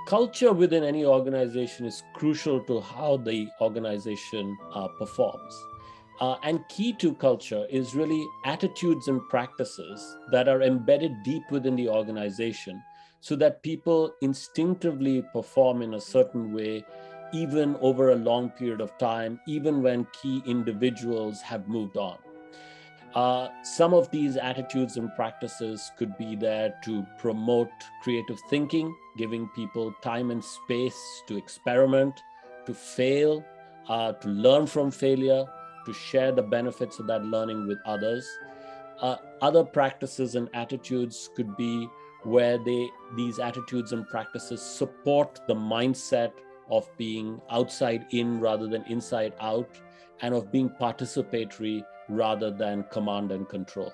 Culture within any organization is crucial to how the organization performs. And key to culture is really attitudes and practices that are embedded deep within the organization so that people instinctively perform in a certain way, even over a long period of time, even when key individuals have moved on. Some of these attitudes and practices could be there to promote creative thinking, giving people time and space to experiment, to fail, to learn from failure, to share the benefits of that learning with others. Other practices and attitudes could be where these attitudes and practices support the mindset of being outside in rather than inside out, and of being participatory rather than command and control.